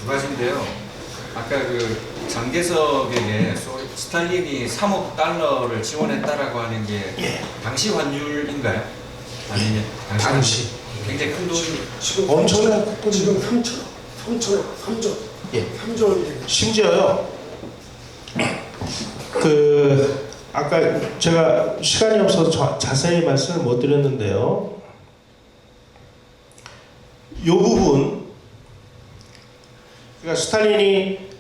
두 가지인데요. 아까 그 장개석에게 스탈린이 3억 달러를 지원했다라고 하는 게 당시 환율인가요? 아니면 당시 굉장히 큰 돈이 지금 엄청난 국돈. 지금 3조. 예. 3조 원이 되겠죠. 심지어요. 아까 제가 시간이 없어서 자세히 말씀을 못 드렸는데요. 요 부분, 그러니까 스탈린이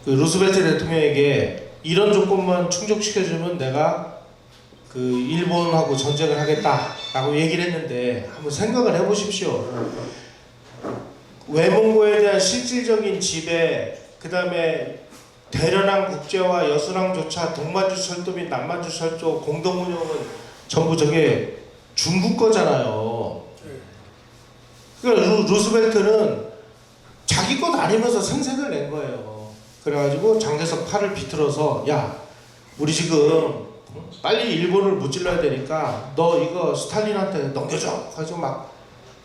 그 루스벨트 대통령에게 이런 조건만 충족시켜주면 내가 그 일본하고 전쟁을 하겠다라고 얘기를 했는데 한번 생각을 해보십시오. 외몽고에 대한 실질적인 지배, 그 다음에 대련항 국제화, 여순항조차, 동만주 철도 및 남만주 철도 공동 운영은 전부 저게 중국 거잖아요. 그러니까 루스벨트는 자기 것 아니면서 생색을 낸 거예요. 그래가지고 장개석 팔을 비틀어서 야, 우리 지금 빨리 일본을 무찔러야 되니까 너 이거 스탈린한테 넘겨줘. 그래서 막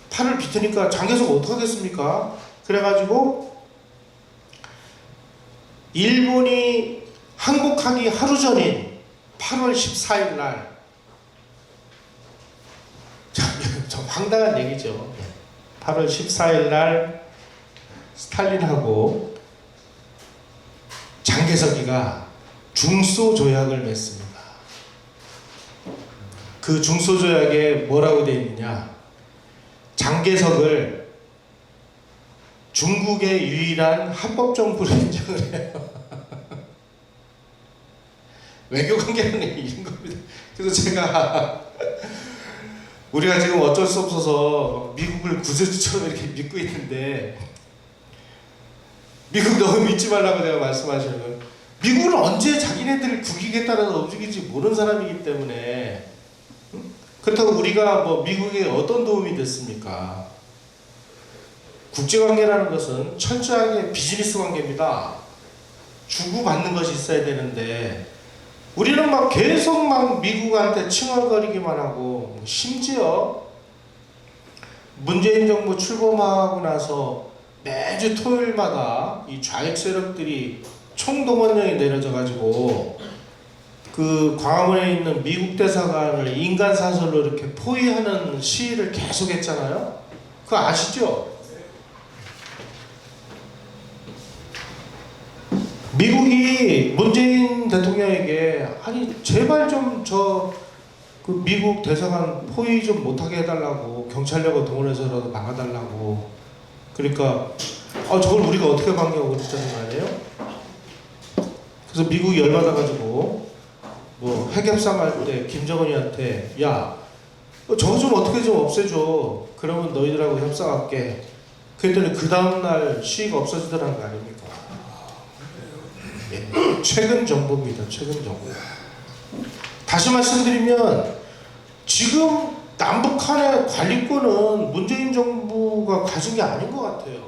팔을 비트니까 장개석 어떡하겠습니까? 그래가지고 일본이 항복하기 하루 전인 8월 14일 날, 좀 황당한 얘기죠. 8월 14일 날 스탈린하고 장개석이가 중소 조약을 맺습니다. 그 중소 조약에 뭐라고 되어 있느냐? 장개석을 중국의 유일한 합법 정부로 인정을 해요. 외교 관계는 이런 겁니다. 그래서 제가 우리가 지금 어쩔 수 없어서 미국을 구세주처럼 이렇게 믿고 있는데, 미국 너무 믿지 말라고 제가 말씀하시는 거예요. 미국은 언제 자기네들을 국익에 따라서 움직일지 모르는 사람이기 때문에. 그렇다고 우리가 뭐 미국에 어떤 도움이 됐습니까? 국제관계라는 것은 철저하게 비즈니스 관계입니다. 주고받는 것이 있어야 되는데 우리는 막 계속 막 미국한테 칭얼거리기만 하고, 심지어 문재인 정부 출범하고 나서 매주 토요일마다 이 좌익 세력들이 총동원령이 내려져 가지고 그 광화문에 있는 미국 대사관을 인간 사설로 이렇게 포위하는 시위를 계속 했잖아요. 그거 아시죠? 미국이 문재인 대통령에게 아니 제발 좀 그 미국 대사관 포위 좀 못하게 해달라고, 경찰력을 동원해서라도 막아달라고. 그러니까 저걸 우리가 어떻게 방해하고 그랬다는 거 아니에요? 그래서 미국이 열받아가지고 뭐 핵협상할 때 김정은이한테 야, 저거 좀 어떻게 좀 없애줘. 그러면 너희들하고 협상할게. 그랬더니 그 다음날 시위가 없어지더라는 거 아닙니까? 예, 최근 정보입니다. 최근 정보. 다시 말씀드리면 지금 남북한의 관리권은 문재인 정부가 가진 게 아닌 것 같아요.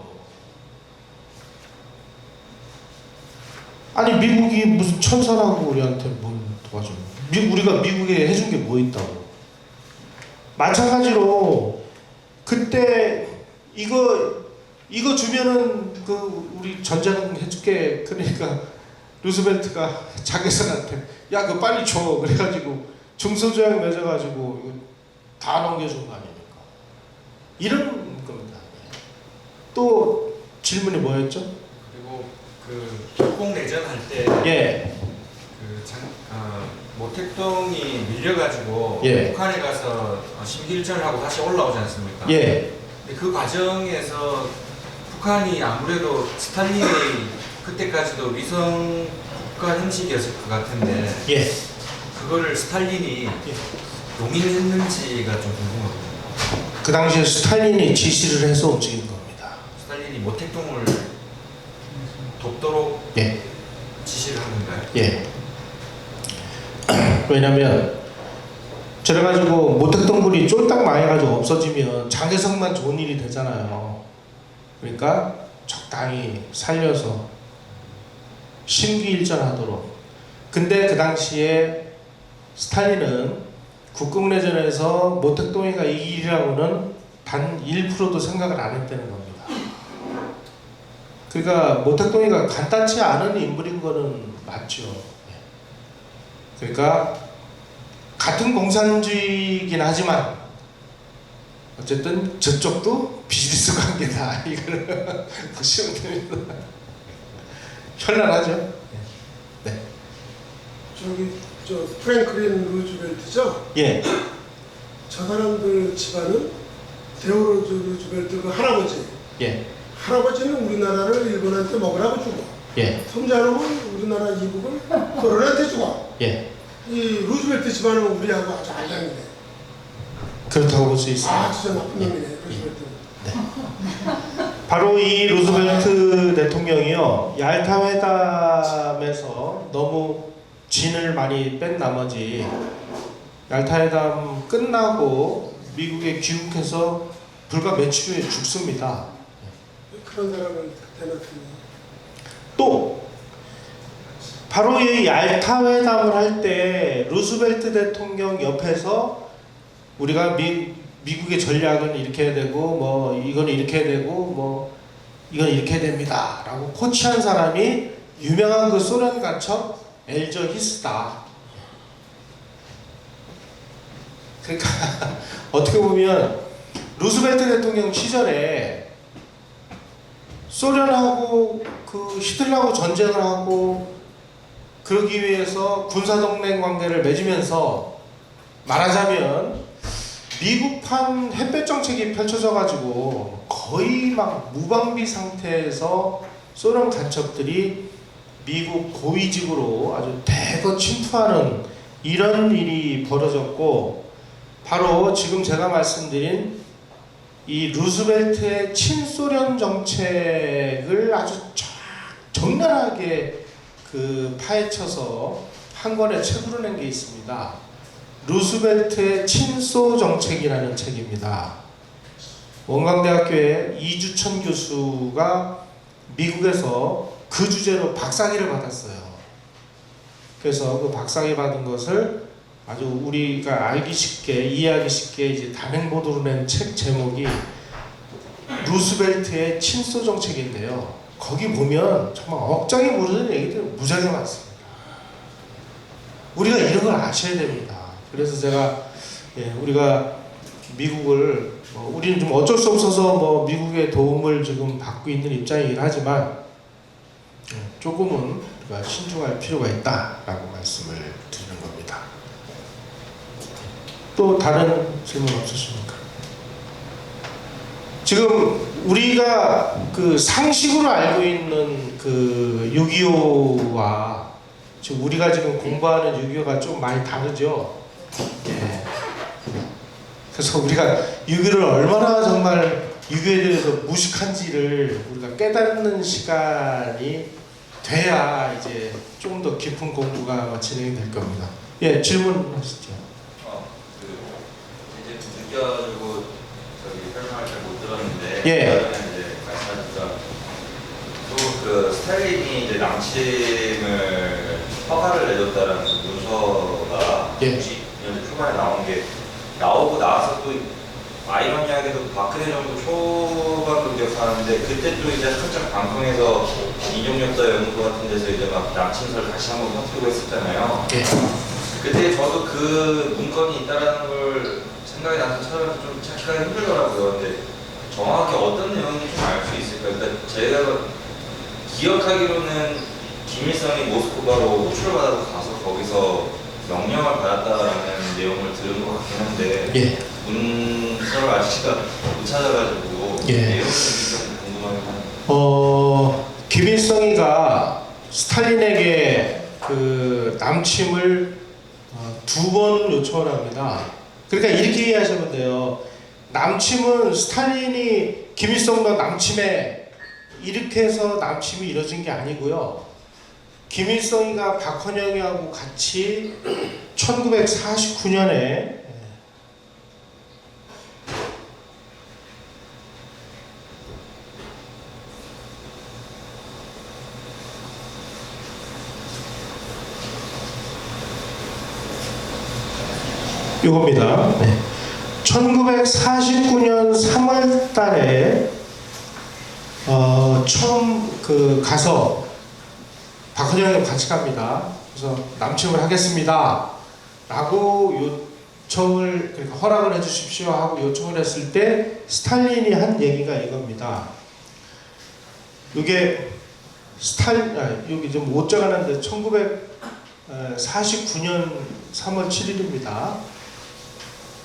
아니 미국이 무슨 천사라고 우리한테 뭘 도와줘? 우리가 미국에 해준 게 뭐 있다고? 마찬가지로 그때 이거 주면은 그 우리 전쟁 해줄게. 그러니까 루스벨트가 장개석한테 야 그거 빨리 줘. 그래가지고 중소조약 맺어가지고 이거 다 넘겨준 거 아닙니까? 이런 겁니다. 또 질문이 뭐였죠? 그리고 그 북공 내전 할 때 예. 모택동이 밀려가지고 예. 북한에 가서 심기일전을 하고 다시 올라오지 않습니까? 예. 근데 그 과정에서 북한이 아무래도 스탈린의 그때까지도 위성 국가 형식이었을 것 같은데 예. 그거를 스탈린이 용인했는지가 좀 궁금합니다. 그 당시에 스탈린이 지시를 해서 움직인 겁니다. 스탈린이 모택동을 돕도록 예. 지시를 한 건가요? 예. 왜냐면 그래가지고 모택동굴이 쫄딱 망해가지고 없어지면 장개석만 좋은 일이 되잖아요. 그러니까 적당히 살려서 심기일전하도록. 근데 그 당시에 스탈린은 국共내전에서 모택동이가 이기리라고는 단 1%도 생각을 안 했다는 겁니다. 그러니까 모택동이가 간단치 않은 인물인 거는 맞죠. 그러니까 같은 공산주의이긴 하지만 어쨌든 저쪽도 비즈니스 관계다. 이걸 보시면 됩니다. 현란하죠. 네. 저기 저 프랭클린 루즈벨트죠? 예. 저 사람들 집안은 데오로즈 루즈벨트 그 할아버지. 예. 할아버지는 우리나라를 일본한테 먹으라고 주고 예. 손자놈은 우리나라 이북을 소련한테 주고 예. 이 루즈벨트 집안은 우리하고 아주 알량이네. 그렇다고 볼 수 있습니다. 아 진짜 나쁜 놈이네 루즈벨트는. 바로 이 루즈벨트 대통령이요, 얄타 회담에서 너무 진을 많이 뺀 나머지 얄타 회담 끝나고 미국에 귀국해서 불과 며칠 후에 죽습니다. 그런 사람을 대놨더니 또 바로 이 얄타 회담을 할 때 루즈벨트 대통령 옆에서 우리가 미국의 전략은 이렇게 해야 되고 뭐 이건 이렇게 해야 되고 뭐 이건 이렇게 해야 됩니다 라고 코치한 사람이 유명한 그 소련 간첩 엘저 히스다. 그러니까 어떻게 보면 루즈벨트 대통령 시절에 소련하고 그 히틀러하고 전쟁을 하고 그러기 위해서 군사동맹 관계를 맺으면서 말하자면 미국판 햇볕 정책이 펼쳐져 가지고 거의 막 무방비 상태에서 소련 간첩들이 미국 고위직으로 아주 대거 침투하는 이런 일이 벌어졌고, 바로 지금 제가 말씀드린 이 루즈벨트의 친소련 정책을 아주 적나라하게 그 파헤쳐서 한 권의 책으로 낸 게 있습니다. 루즈벨트의 친소 정책이라는 책입니다. 원광대학교의 이주천 교수가 미국에서 그 주제로 박사학위를 받았어요. 그래서 그 박사학위 받은 것을 아주 우리가 알기 쉽게 이해하기 쉽게 이제 단행 보도로 낸 책 제목이 루즈벨트의 친소 정책인데요. 거기 보면 정말 억장이 모르는 얘기들이 무지하게 많습니다. 우리가 이런 걸 아셔야 됩니다. 그래서 제가 우리가 미국을 우리는 좀 어쩔 수 없어서 뭐 미국의 도움을 지금 받고 있는 입장이긴 하지만 조금은 우리가 신중할 필요가 있다라고 말씀을 드리는 겁니다. 또 다른 질문 없으십니까? 지금 우리가 그 상식으로 알고 있는 그 6.25와 지금 우리가 지금 공부하는 6.25가 좀 많이 다르죠. 예. 그래서 우리가 6.25를 얼마나 정말 6.25에 대해서 무식한지를 우리가 깨닫는 시간이 돼야 이제 좀 더 깊은 공부가 진행이 될 겁니다. 예, 질문하시죠. 이제 느껴지고 저기 설명을 잘 못 들었는데 예. 이제 말씀하셨던 그 스탈린이 이제 남침을 허가를 내줬다라는 그 문서가 예. 90년대 초반에 나온 게 나오고 나서 또 아이러니하게도 박근혜 정부 초반으로 기억하는데 그때 또 이제 살짝 방송에서 인용역사 연구소 같은 데서 이제 막 남침설 다시 한번 터뜨리고 했었잖아요. 예. 그때 저도 그 문건이 있다라는 걸 생각이 나서 찾아서 좀 찾기가 힘들더라고요. 근데 정확히 어떤 내용인지 좀 알 수 있을까요? 그러니까 제가 기억하기로는 김일성이 모스크바로 호출을 받아서 가서 거기서 명령을 받았다라는 내용을 들은 것 같긴 한데 예. 문서를 아직 제가 못 찾아가지고 예. 내용이 좀 궁금하긴 한데 김일성이가 스탈린에게 그 남침을 2번 요청을 합니다. 그러니까 이렇게 이해하시면 돼요. 남침은 스탈린이 김일성과 남침에 이렇게 해서 남침이 이루어진 게 아니고요. 김일성이가 박헌영이하고 같이 1949년에 이겁니다. 네. 1949년 3월 달에 처음 그 가서 박헌영이랑 같이 갑니다. 그래서 남침을 하겠습니다 라고 요청을, 그러니까 허락을 해주십시오 하고 요청을 했을 때 스탈린이 한 얘기가 이겁니다. 이게 여기 좀 못 적어놨는데 1949년 3월 7일입니다.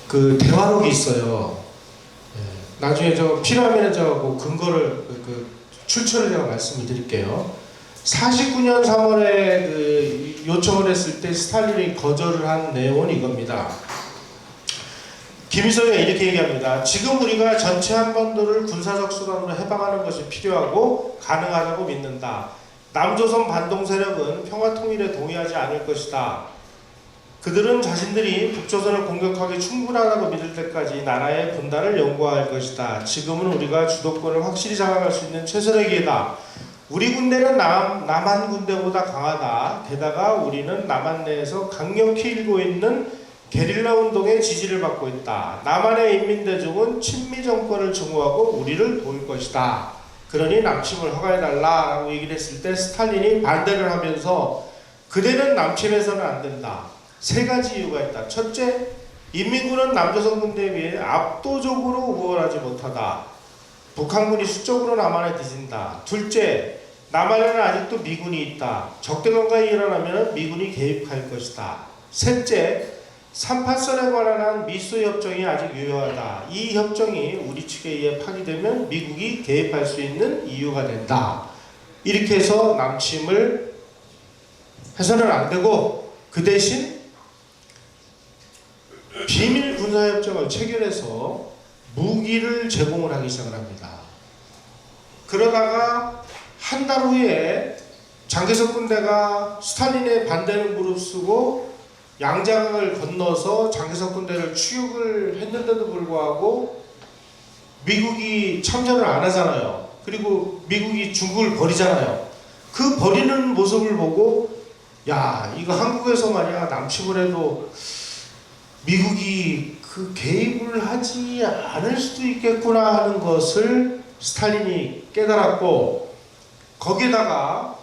그 대화록이 있어요. 나중에 저 필요하면 그 근거를 출처를 제가 말씀을 드릴게요. 49년 3월에 그 요청을 했을 때 스탈린이 거절을 한 내용은 이겁니다. 김일성이 이렇게 얘기합니다. 지금 우리가 전체 한반도를 군사적 수단으로 해방하는 것이 필요하고 가능하다고 믿는다. 남조선 반동 세력은 평화 통일에 동의하지 않을 것이다. 그들은 자신들이 북조선을 공격하기 충분하다고 믿을 때까지 나라의 분단을 연구할 것이다. 지금은 우리가 주도권을 확실히 장악할 수 있는 최선의 기회다. 우리 군대는 남한 군대보다 강하다. 게다가 우리는 남한 내에서 강력히 일고 있는 게릴라 운동의 지지를 받고 있다. 남한의 인민대중은 친미 정권을 증오하고 우리를 도울 것이다. 그러니 남침을 허가해달라라고 얘기를 했을 때 스탈린이 반대를 하면서 그대는 남침해서는 안 된다. 세 가지 이유가 있다. 첫째, 인민군은 남조선 군대에 비해 압도적으로 우월하지 못하다. 북한군이 수적으로 남한에 뒤진다. 둘째, 남한에는 아직도 미군이 있다. 적대관계가 일어나면 미군이 개입할 것이다. 셋째, 38선에 관한 미소 협정이 아직 유효하다. 이 협정이 우리 측에 의해 파기되면 미국이 개입할 수 있는 이유가 된다. 이렇게 해서 남침을 해서는 안 되고 그 대신 비밀 군사협정을 체결해서 무기를 제공을 하기 시작을 합니다. 그러다가 한 달 후에 장개석 군대가 스탈린의 반대를 무릅쓰고 양장을 건너서 장개석 군대를 추격을 했는데도 불구하고 미국이 참전을 안 하잖아요. 그리고 미국이 중국을 버리잖아요. 그 버리는 모습을 보고 야, 이거 한국에서 만약 남침을 해도 미국이 그 개입을 하지 않을 수도 있겠구나 하는 것을 스탈린이 깨달았고, 거기에다가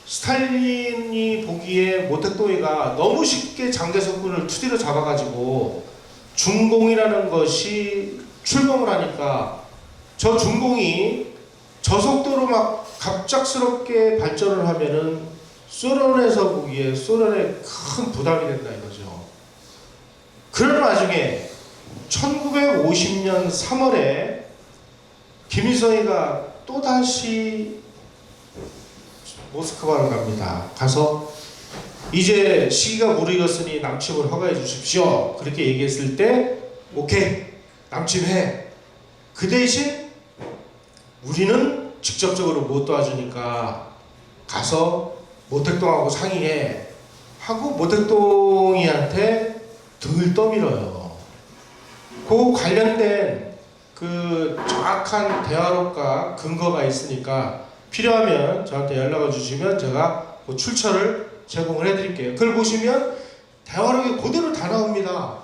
스탈린이 보기에 모택동이가 너무 쉽게 장개석군을 투디로 잡아가지고 중공이라는 것이 출범을 하니까 저 중공이 저 속도로 막 갑작스럽게 발전을 하면은 소련에서 보기에 소련에 큰 부담이 된다 이거죠. 그런 와중에 1950년 3월에 김일성이가 또다시 모스크바로 갑니다. 가서 이제 시기가 무르익었으니 남침을 허가해 주십시오. 그렇게 얘기했을 때 오케이, 남침해. 그 대신 우리는 직접적으로 못 도와주니까 가서 모택동하고 상의해 하고 모택동이한테 등을 떠밀어요. 그 관련된 그 정확한 대화록과 근거가 있으니까 필요하면 저한테 연락을 주시면 제가 그 출처를 제공을 해드릴게요. 그걸 보시면 대화록에 그대로 다 나옵니다.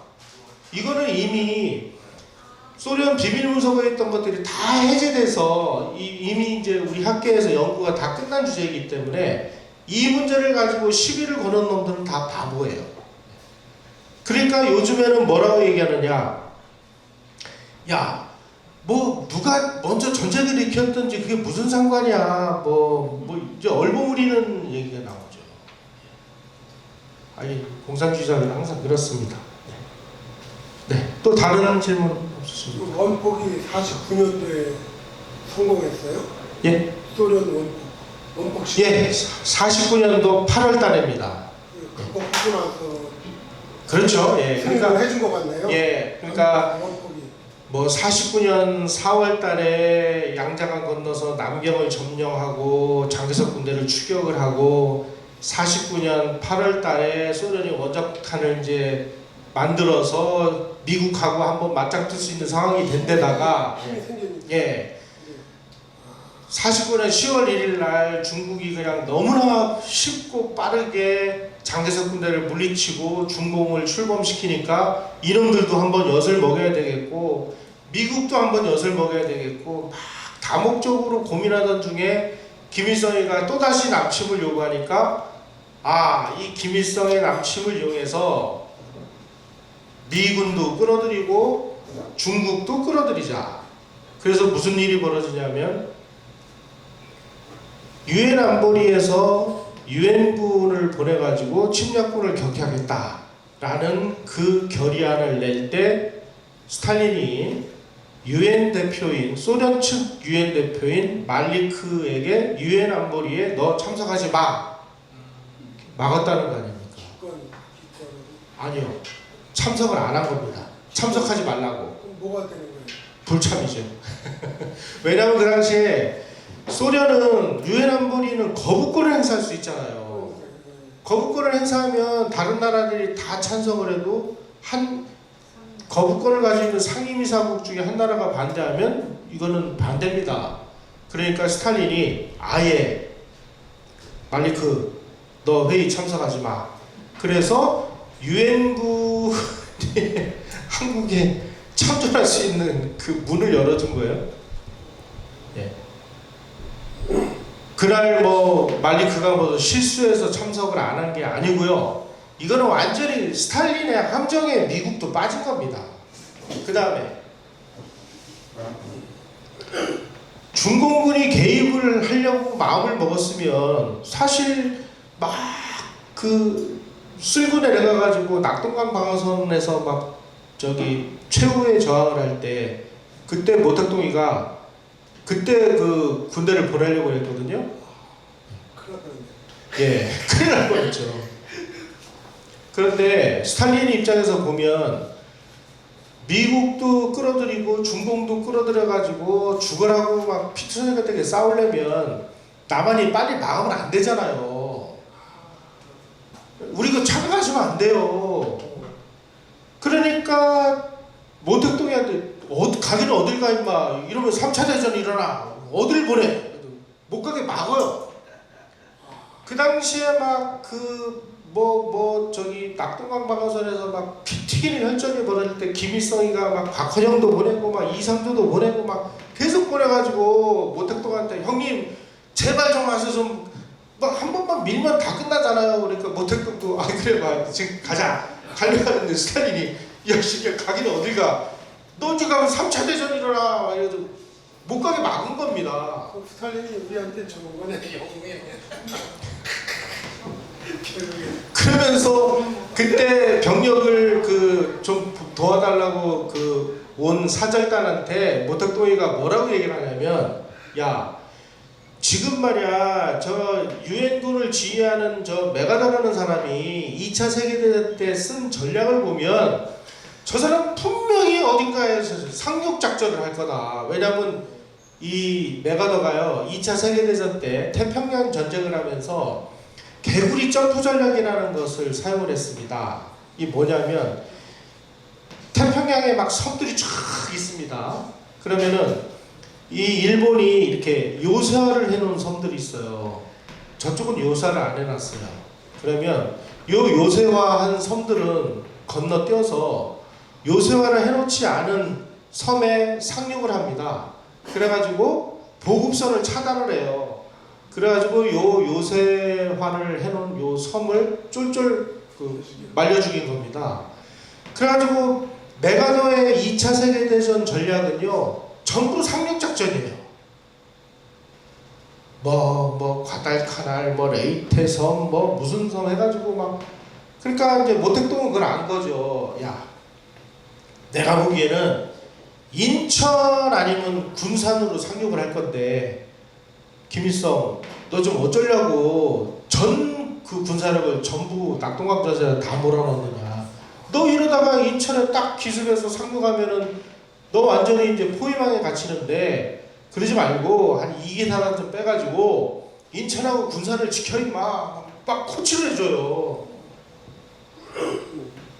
이거는 이미 소련 비밀 문서가 있던 것들이 다 해제돼서 이미 이제 우리 학계에서 연구가 다 끝난 주제이기 때문에 이 문제를 가지고 시비를 거는 놈들은 다 바보예요. 그러니까 요즘에는 뭐라고 얘기하느냐, 야, 뭐 누가 먼저 전쟁을 일으켰든지 그게 무슨 상관이야, 뭐 이제 얼버무리는 얘기가 나오죠. 아니, 공산주의자들은 항상 그렇습니다. 네, 또 다른 질문 없으십니까? 원폭이 49년도에 성공했어요? 예, 소련 원폭 시대. 예, 49년도 8월 달입니다. 그거 하고 나서 그렇죠. 예, 승인을 해준 것 같네요. 예, 그러니까 원폭이. 뭐 49년 4월 달에 양자강 건너서 남경을 점령하고 장개석 군대를 추격을 하고 49년 8월 달에 소련이 원자폭탄을 이제 만들어서 미국하고 한번 맞짱뜰 수 있는 상황이 된 데다가 예, 49년 10월 1일 날 중국이 그냥 너무나 쉽고 빠르게 장개석 군대를 물리치고 중공을 출범시키니까 이놈들도 한번 엿을 먹여야 되겠고 미국도 한번 엿을 먹여야 되겠고 막 다목적으로 고민하던 중에 김일성이가 또다시 남침을 요구하니까 이 김일성의 남침을 이용해서 미군도 끌어들이고 중국도 끌어들이자. 그래서 무슨 일이 벌어지냐면 유엔 안보리에서 유엔군을 보내가지고 침략군을 격퇴하겠다라는 그 결의안을 낼 때 스탈린이 유엔 대표인 소련 측 유엔 대표인 말리크에게 유엔 안보리에 너 참석하지 마 막았다는 거 아닙니까? 아니요, 참석을 안 한 겁니다. 참석하지 말라고. 그럼 뭐가 되는 거예요? 불참이죠. 왜냐하면 그 당시에 소련은 유엔 안보리는 거부권을 행사할 수 있잖아요. 거부권을 행사하면 다른 나라들이 다 찬성을 해도 한 거부권을 가지고 있는 상임이사국 중에 한 나라가 반대하면 이거는 반대입니다. 그러니까 스탈린이 아예 말리크 너 회의 참석하지 마. 그래서 유엔군이 한국에 참전할 수 있는 그 문을 열어준 거예요. 예. 그날 뭐 말리크가 뭐 실수해서 참석을 안 한 게 아니고요. 이거는 완전히 스탈린의 함정에 미국도 빠진 겁니다. 그 다음에 중공군이 개입을 하려고 마음을 먹었으면 사실 막 그 쓸고 내려가가지고 낙동강 방어선에서 막 저기 최후의 저항을 할 때 그때 모택동이가 그때 그 군대를 보내려고 했거든요. 큰일 났네. 예, 큰일 날 뻔했죠. 그런데 스탈린 입장에서 보면 미국도 끌어들이고 중공도 끌어들여가지고 죽으라고 막 피투성이 같은 게 싸우려면 남한이 빨리 막으면 안 되잖아요. 우리 그 참가하시면 안 돼요. 그러니까 모택동이한테 가기는 어딜 가 임마 이러면 3차 대전 일어나 어딜 보내 못 가게 막아요. 그 당시에 막 저기 낙동강 방어선에서 막 피 튀기는 혈전이 벌어질 때 김일성이가 막 박헌영도 보내고 막 이상조도 보내고 막 계속 보내가지고 모택동한테 형님 제발 좀 와서 좀 막 한 번만 밀면 다 끝나잖아요. 그러니까 모택동도 그래 봐 지금 가자 가려고 하는데 스탈린이 야 씨발 가기는 어딜 가 너 언제 가면 3차 대전 일어나 이래도 못 가게 막은 겁니다. 그럼 스탈린이 우리한테 좋은 거네. 영웅이네. 그러면서 그때 병력을 좀 도와달라고 온 사절단한테 모택동이가 뭐라고 얘기를 하냐면 야 지금 말이야 저 유엔군을 지휘하는 저 메가더라는 사람이 2차 세계대전 때 쓴 전략을 보면 저 사람 분명히 어딘가에서 상륙작전을 할 거다. 왜냐면 이 메가더가요 2차 세계대전 때 태평양 전쟁을 하면서 개구리 점프 전략이라는 것을 사용을 했습니다. 이 뭐냐면 태평양에 막 섬들이 쫙 있습니다. 그러면은 이 일본이 이렇게 요새화를 해놓은 섬들이 있어요. 저쪽은 요새화를 안 해놨어요. 그러면 요 요새화한 섬들은 건너뛰어서 요새화를 해놓지 않은 섬에 상륙을 합니다. 그래가지고 보급선을 차단을 해요. 그래가지고 요새화를 해놓은 요 섬을 쫄쫄 말려 죽인 겁니다. 그래가지고 메가더의 2차 세계대전 전략은요 전부 상륙작전이에요. 과달카날, 레이테섬, 무슨 섬 해가지고 막 그러니까 이제 모택동은 그걸 안 거죠. 야, 내가 보기에는 인천 아니면 군산으로 상륙을 할 건데 김일성 너 좀 어쩌려고 전 그 군사력을 전부 낙동강 전선에 다 몰아넣느냐. 너 이러다가 인천에 딱 기습해서 상륙하면은 너 완전히 이제 포위망에 갇히는데 그러지 말고 한 2기사단 좀 빼가지고 인천하고 군산을 지켜 임마 막 코치를 해줘요.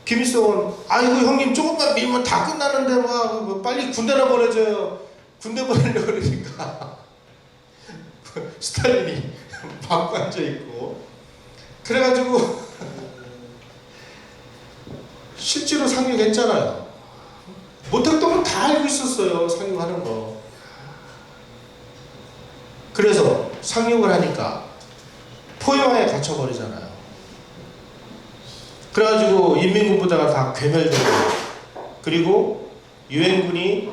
김일성은 아이고 형님 조금만 밀면 다 끝나는데 뭐 빨리 군대나 보내줘요. 군대 보내려고 그러니까 스탈린이 막고 앉아있고 그래가지고 실제로 상륙했잖아요. 모택동은 다 알고 있었어요. 상륙하는 거. 그래서 상륙을 하니까 포위망에 갇혀버리잖아요. 그래가지고 인민군부대가 다 괴멸되고, 그리고 유엔군이,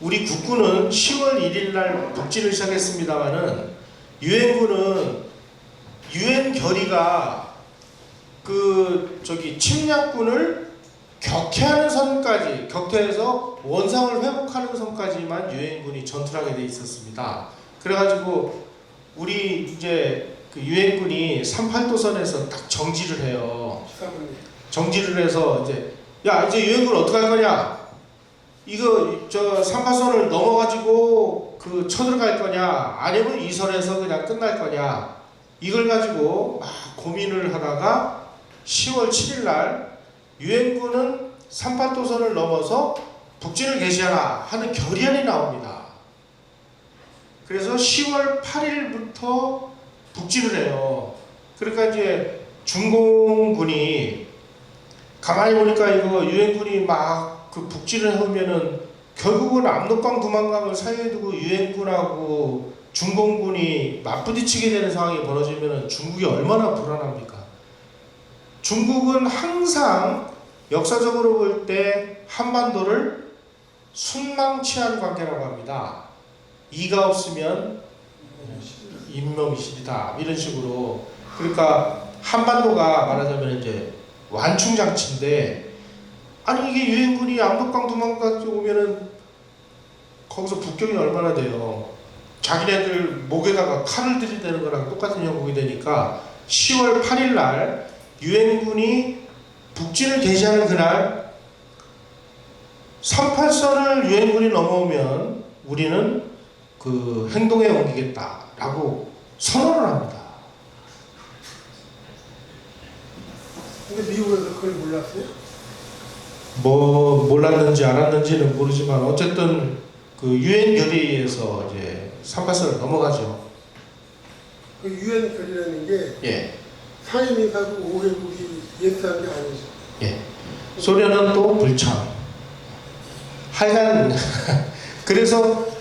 우리 국군은 10월 1일 날 북진을 시작했습니다만은 유엔군은 유엔 결의가 침략군을 격퇴하는 선까지, 격퇴해서 원상을 회복하는 선까지만 유엔군이 전투를 하게 돼 있었습니다. 그래가지고 우리 이제 그 유엔군이 38도선에서 딱 정지를 해요. 정지를 해서 이제 유엔군 어떻게 할 거냐? 이거 38선을 넘어가지고 쳐들어갈 거냐? 아니면 2선에서 그냥 끝날 거냐? 이걸 가지고 막 고민을 하다가 10월 7일 날 유엔군은 38도선을 넘어서 북진을 개시하라 하는 결의안이 나옵니다. 그래서 10월 8일부터 북진을 해요. 그러니까 이제 중공군이 가만히 보니까 이거 유엔군이 막 북진을 하면은 결국은 압록강 두만강을 사이에 두고 유엔군하고 중공군이 맞부딪히게 되는 상황이 벌어지면은 중국이 얼마나 불안합니까? 중국은 항상 역사적으로 볼 때 한반도를 순망치한 관계라고 합니다. 이가 없으면 잇몸이 시리다, 이런 식으로. 그러니까 한반도가 말하자면 이제 완충장치인데, 아니 이게 유엔군이 압록강 두만강 오면은 거기서 북경이 얼마나 돼요? 자기네들 목에다가 칼을 들이대는 거랑 똑같은 형국이 되니까 10월 8일 날 유엔군이 북진을 개시하는 그날 38선을 유엔군이 넘어오면 우리는 행동에 옮기겠다라고 선언을 합니다. 근데 미국에서 그걸 몰랐어요? 몰랐는지 알았는지는 모르지만 어쨌든 유엔 결의에서 이제 38선을 넘어가죠. 그 유엔 결의라는 게 예. 상임이사국 5개국이 예스한 게 아니죠. 예. 소련은 또 불참. 하여간 그래서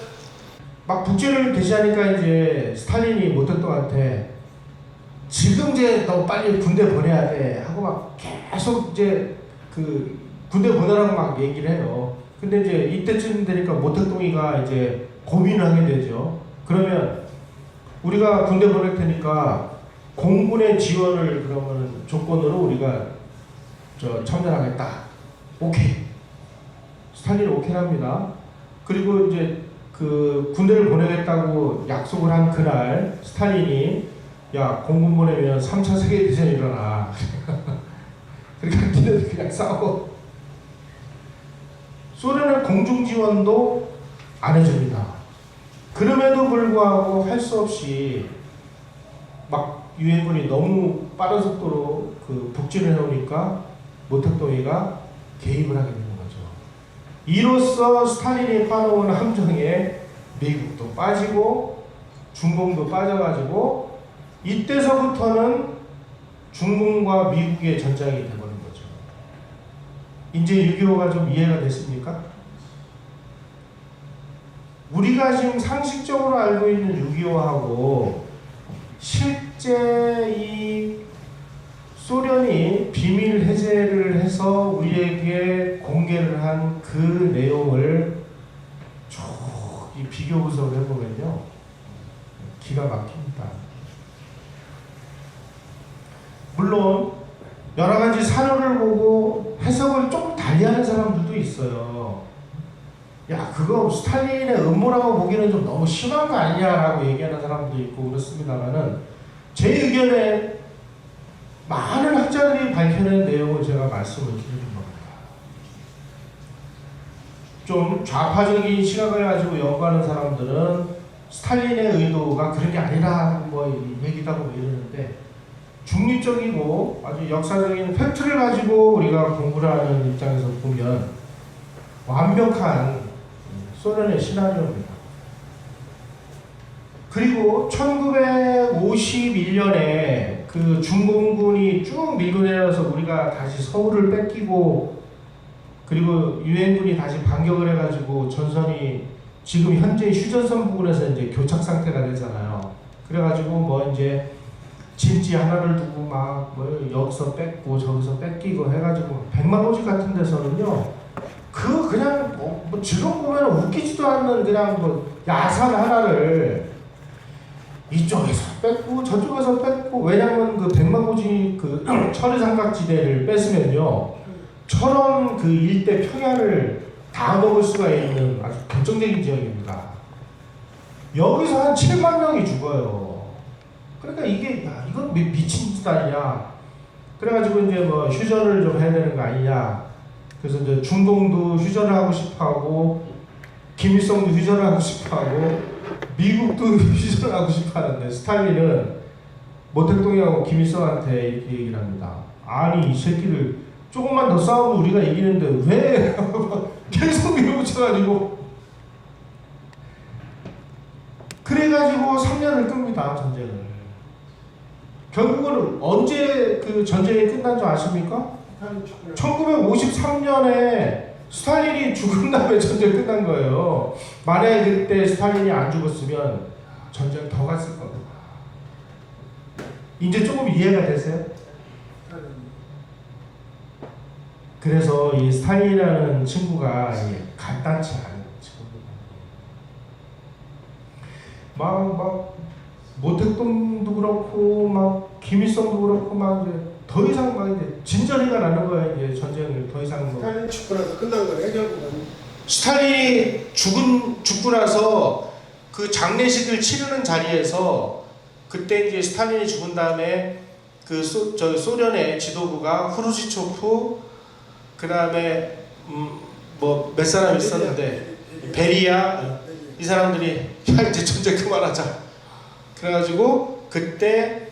막 북진을 개시하니까 이제 스탈린이 모택동한테 지금 이제 너 빨리 군대 보내야 돼 하고 막 계속 이제 군대 보내라고 막 얘기를 해요. 근데 이제 이때쯤 되니까 모택동이가 이제 고민을 하게 되죠. 그러면 우리가 군대 보낼 테니까 공군의 지원을 그러면 조건으로 우리가 참전하겠다. 오케이. 스탈린이 오케이합니다. 그리고 이제 군대를 보내겠다고 약속을 한 그날 스탈린이 야 공군 보내면 3차 세계대전이 일어나. 그러니까 니네들 그냥 싸워. 소련의 공중 지원도 안 해줍니다. 그럼에도 불구하고 할 수 없이 막 유엔군이 너무 빠른 속도로 북진을 해오니까 모택동이가 개입을 하게 되는 거죠. 이로써 스탈린이 파놓은 함정에 미국도 빠지고 중공도 빠져가지고 이때서부터는 중공과 미국의 전장이 되버린 거죠. 이제 6.25가 좀 이해가 됐습니까? 우리가 지금 상식적으로 알고 있는 6.25하고 실제 이 소련이 비밀 해제를 해서 우리에게 공개를 한 그 내용을 쭉 이 비교 분석을 해보면요, 기가 막힙니다. 물론 여러 가지 사료를 보고 해석을 조금 달리하는 사람들도 있어요. 야, 그거 스탈린의 음모라고 보기에는 좀 너무 심한 거 아니냐라고 얘기하는 사람도 있고 그렇습니다만은 제 의견에 많은 학자들이 밝혀낸 내용을 제가 말씀을 드리는 겁니다. 좀 좌파적인 시각을 가지고 연구하는 사람들은 스탈린의 의도가 그런 게 아니라 뭐 얘기도 하고 이러는데, 중립적이고 아주 역사적인 팩트를 가지고 우리가 공부를 하는 입장에서 보면 완벽한 소련의 시나리오입니다. 그리고 1951년에 그 중공군이 쭉 밀고 내려서 우리가 다시 서울을 뺏기고, 그리고 유엔군이 다시 반격을 해가지고 전선이 지금 현재 휴전선 부근에서 이제 교착 상태가 되잖아요. 그래가지고 뭐 이제 진지 하나를 두고 막 뭐 여기서 뺏고 저기서 뺏기고 해가지고 백마고지 같은 데서는요, 그 그냥 뭐 지금 보면 웃기지도 않는 그냥 뭐 야산 하나를 이쪽에서 뺏고 저쪽에서 뺏고, 왜냐면 그 백마고지 그 철의 삼각지대를 뺏으면요, 철원 그 일대 평야를 다 먹을 수가 있는 아주 결정적인 지역입니다. 여기서 한 7만 명이 죽어요. 그러니까 이게 야, 이건 미친 짓 아니냐. 그래가지고 이제 뭐 휴전을 좀 해야 되는 거 아니냐. 그래서 이제 중동도 휴전을 하고 싶어하고, 김일성도 휴전을 하고 싶어하고, 미국도 휴전을 하고 싶어하는데, 스탈린은 모택동이하고 김일성한테 이렇게 얘기를 합니다. 아니 이 새끼들 조금만 더 싸우면 우리가 이기는데 왜 계속 밀어붙여가지고, 그래가지고 3년을 끕니다, 전쟁을. 결국은 언제 그 전쟁이 끝난 줄 아십니까? 1953년에 스탈린이 죽은 다음에 전쟁 끝난 거예요. 만약에 그때 스탈린이 안 죽었으면 전쟁 더 갔을 겁니다. 이제 조금 이해가 되세요? 그래서 이 스탈린이라는 친구가 간단치 않은 친구입니다. 막 모택동도 그렇고 막 김일성도 그렇고 막 이제 더 이상 막 이제 진저리가 나는 거예요. 이제 전쟁을 더 이상 뭐. 스탈린 죽고 나서 끝난 거네 결국은. 스탈린이 죽고 나서 그 장례식을 치르는 자리에서, 그때 이제 스탈린이 죽은 다음에 그 소련의 지도부가 후르시초프, 그 다음에 뭐 몇 사람 있었는데 베리아, 이 사람들이 야 이제 전쟁 그만하자. 그래가지고 그때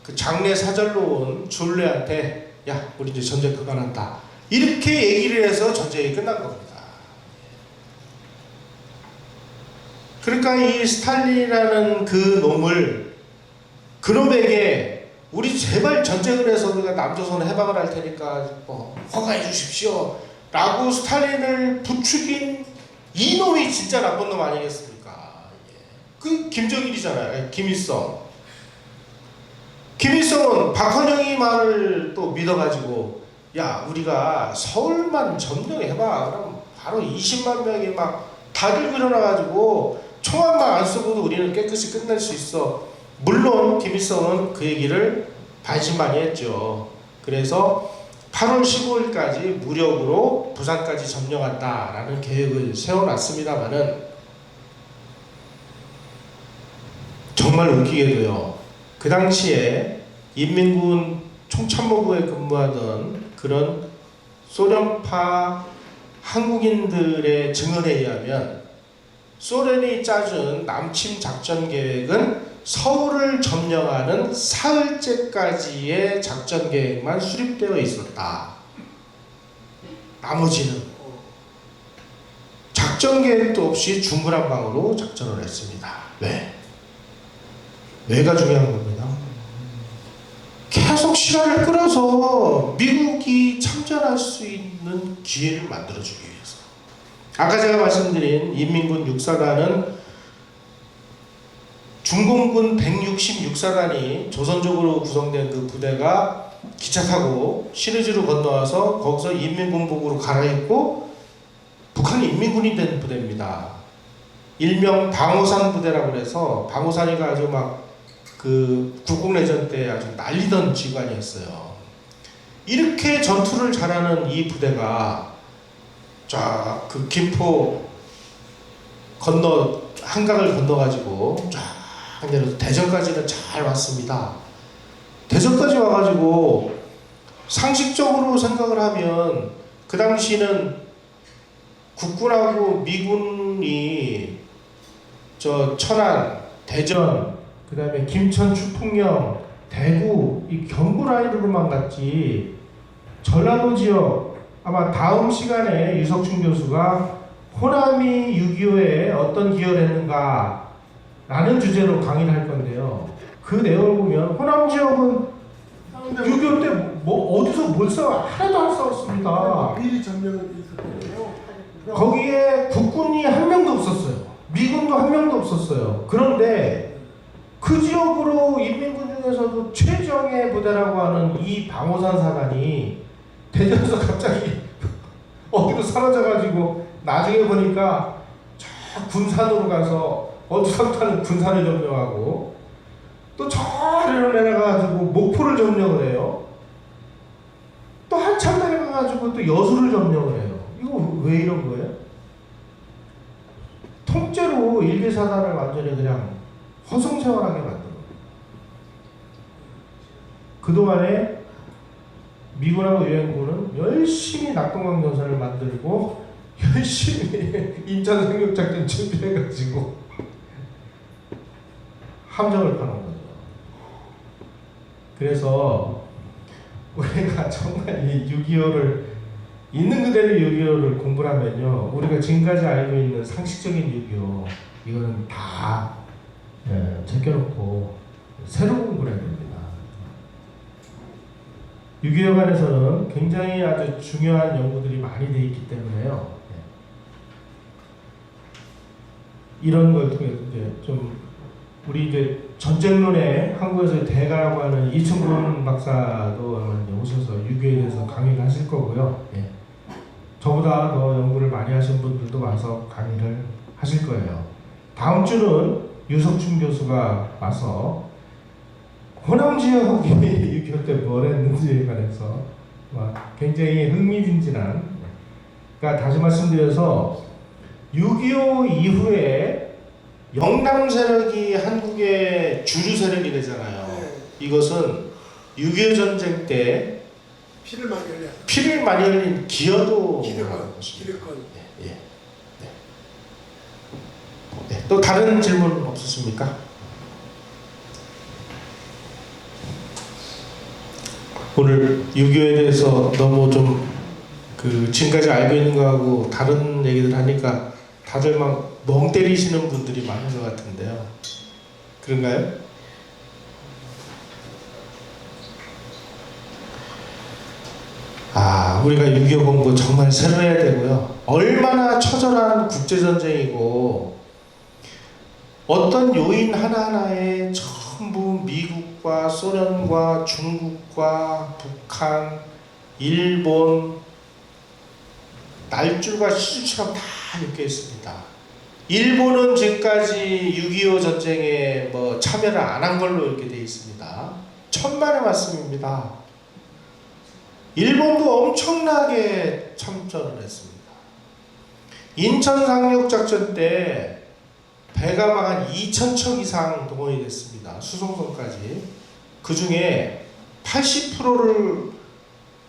그 장례 사절로 온 줄레한테 야 우리 이제 전쟁 그만한다, 이렇게 얘기를 해서 전쟁이 끝난 겁니다. 그러니까 이 스탈린이라는 그 놈을, 그놈에게 우리 제발 전쟁을 해서 우리가 남조선 해방을 할 테니까 뭐 허가해 주십시오 라고 스탈린을 부추긴 이놈이 진짜 나쁜 놈 아니겠습니까? 그 김정일이잖아요. 김일성은 박헌영이 말을 또 믿어가지고 야 우리가 서울만 점령해봐, 그럼 바로 20만 명이 막 다들 일어나가지고 총알만 안 쏘고도 우리는 깨끗이 끝낼 수 있어. 물론 김일성은 그 얘기를 반신반의했죠. 그래서 8월 15일까지 무력으로 부산까지 점령한다라는 계획을 세워놨습니다만은, 정말 웃기게도요, 그 당시에 인민군 총참모부에 근무하던 그런 소련파 한국인들의 증언에 의하면 소련이 짜준 남침 작전 계획은 서울을 점령하는 사흘째까지의 작전 계획만 수립되어 있었다. 나머지는 작전 계획도 없이 중구난방으로 작전을 했습니다. 왜가 중요한 겁니다. 계속 실화를 끌어서 미국이 참전할 수 있는 기회를 만들어주기 위해서. 아까 제가 말씀드린 인민군 6사단은 중공군 166사단이 조선족으로 구성된 그 부대가 기차 타고 신의주로 건너와서 거기서 인민군복으로 갈아입고 북한 인민군이 된 부대입니다. 일명 방호산 부대라고 해서, 방호산이가 아주 막 그 국공내전 때 아주 난리던 지관이었어요. 이렇게 전투를 잘하는 이 부대가 쫙 그 김포 건너 한강을 건너가지고 쫙 내려서 대전까지는 잘 왔습니다. 대전까지 와가지고 상식적으로 생각을 하면 그 당시는 국군하고 미군이 저 천안, 대전, 그 다음에 김천, 추풍령, 대구 이 경부 라인으로만 갔지, 전라도 지역 아마 다음 시간에 유석춘 교수가 호남이 6.25에 어떤 기여를 했는가 라는 주제로 강의를 할 건데요. 그 내용을 보면 호남 지역은 6.25 때 뭐 어디서 뭘 싸워? 하나도 안 싸웠습니다. 미리 점령이 있었거든요. 거기에 국군이 한 명도 없었어요. 미군도 한 명도 없었어요. 그런데 그 지역으로 인민군 중에서도 최정예 부대라고 하는 이 방호산 사단이 대전에서 갑자기 어디로 사라져가지고 나중에 보니까 저 군산으로 가서 어두상타는 군산을 점령하고 또 저 아래로 내려가가지고 목포를 점령을 해요. 또 한참 내려가가지고 또 여수를 점령을 해요. 이거 왜 이런 거예요? 통째로 일개사단을 완전히 그냥 허송세월하게 만든 거예요. 그동안에 미군하고 유엔군은 열심히 낙동강전선을 만들고 열심히 인천 상륙작전 준비해가지고 함정을 파는 거죠. 그래서 우리가 정말 이 6.25를 있는 그대로 6.25를 공부를 하면요, 우리가 지금까지 알고 있는 상식적인 6.25 이거는 다 제껴놓고 새로 공부를 해야 됩니다. 6.25에 관해서는 굉장히 아주 중요한 연구들이 많이 되어 있기 때문에요. 이런 걸 통해서 이제 좀 우리 이제 전쟁론의 한국에서 대가라고 하는 이충근 박사도 아마 오셔서 6.25에 대해서 강의를 하실 거고요. 저보다 더 연구를 많이 하신 분들도 와서 강의를 하실 거예요. 다음 주는 유석춘 교수가 와서 호남 지역이 6.25 때 뭘 했는지에 관해서 굉장히 흥미진진한, 그러니까 다시 말씀드려서 6.25 이후에 영남 세력이 한국의 주류 세력이 되잖아요. 이것은 6.25 전쟁 때 피를 많이 흘린 기여도 기득권. 또 다른 질문 없으십니까? 오늘 6.25에 대해서 너무 좀 지금까지 알고 있는 거하고 다른 얘기들 하니까 다들 막 멍 때리시는 분들이 많은 것 같은데요. 그런가요? 우리가 6.25 공부 정말 새로 해야 되고요. 얼마나 처절한 국제전쟁이고 어떤 요인 하나하나에 전부 미국과 소련과 중국과 북한, 일본 날줄과 시주처럼 다 엮여 있습니다. 일본은 지금까지 6.25 전쟁에 참여를 안 한 걸로 이렇게 되어 있습니다. 천만의 말씀입니다. 일본도 엄청나게 참전을 했습니다. 인천 상륙작전 때 배가 막 한 2,000척 이상 동원이 됐습니다. 수송선까지. 그 중에 80%를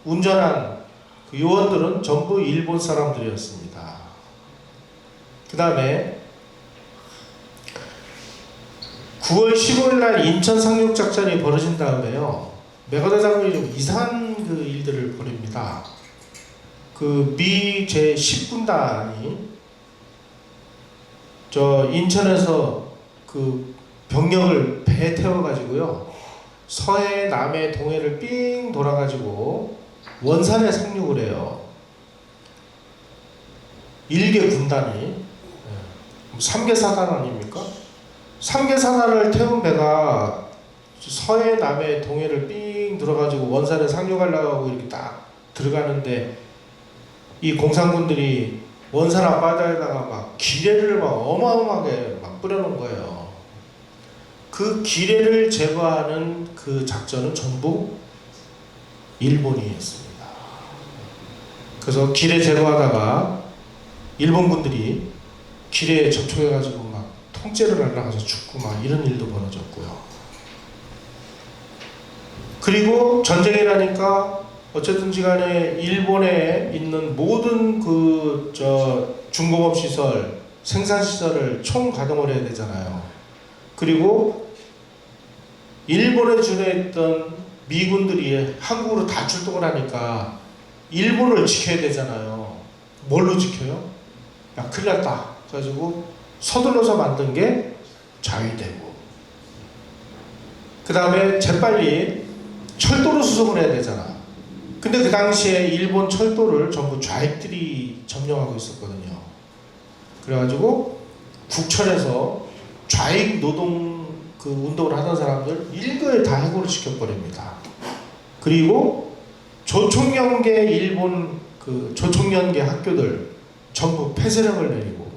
운전한 그 요원들은 전부 일본 사람들이었습니다. 그 다음에 9월 15일 날 인천 상륙작전이 벌어진 다음에요, 메가더 장군이 좀 이상한 그 일들을 벌입니다. 그 미 제10군단이 저 인천에서 그 병력을 배에 태워가지고요, 서해, 남해, 동해를 삥 돌아가지고 원산에 상륙을 해요. 일개 군단이. 3개 사단 아닙니까? 3개 사단을 태운 배가 서해, 남해, 동해를 삥 들어가지고 원산에 상륙하려고 하고 이렇게 딱 들어가는데 이 공산군들이 원산 앞바다에다가 막 기뢰를 막 어마어마하게 막 뿌려놓은 거예요. 그 기뢰를 제거하는 그 작전은 전부 일본이 했습니다. 그래서 기뢰 제거하다가 일본군들이 기뢰에 접촉해가지고 막 통째로 날아가서 죽고 막 이런 일도 벌어졌고요. 그리고 전쟁이라니까 어쨌든지 간에 일본에 있는 모든 중공업 시설, 생산 시설을 총가동을 해야 되잖아요. 그리고 일본에 준해있던 미군들이 한국으로 다 출동을 하니까 일본을 지켜야 되잖아요. 뭘로 지켜요? 야, 큰일 났다. 그래가지고 서둘러서 만든 게 자위대고, 그 다음에 재빨리 철도로 수송을 해야 되잖아. 근데 그 당시에 일본 철도를 전부 좌익들이 점령하고 있었거든요. 그래가지고 국철에서 좌익 노동 그 운동을 하던 사람들 일거에 다 해고를 시켜버립니다. 그리고 조총련계 일본 그 조총련계 학교들 전부 폐쇄령을 내리고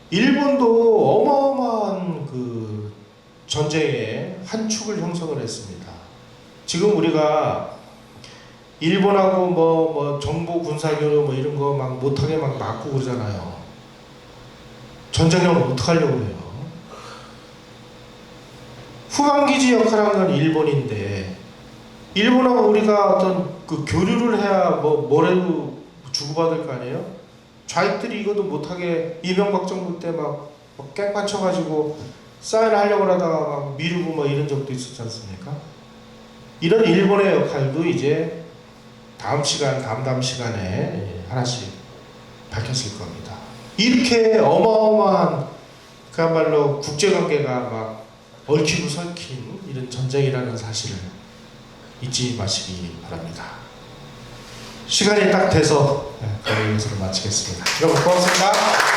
일본도 어마어마한 그 전쟁의 한 축을 형성을 했습니다. 지금 우리가 일본하고 뭐 정보 군사 교류 뭐 이런 거 막 못하게 막 막고 그러잖아요. 전쟁력은 어떡하려고 그래요? 후방기지 역할을 한 건 일본인데 일본하고 우리가 어떤 그 교류를 해야 뭐라도 주고받을 거 아니에요? 좌익들이 이것도 못하게 이명박 정부 때 막 깽판 쳐가지고 사인하려고 하다가 막 미루고 뭐 이런 적도 있었지 않습니까? 이런 일본의 역할도 이제 다음 시간에 하나씩 밝혔을 겁니다. 이렇게 어마어마한 그야말로 국제관계가 막 얽히고 설킨 이런 전쟁이라는 사실을 잊지 마시기 바랍니다. 시간이 딱 돼서 강의 인사를 마치겠습니다. 여러분 고맙습니다.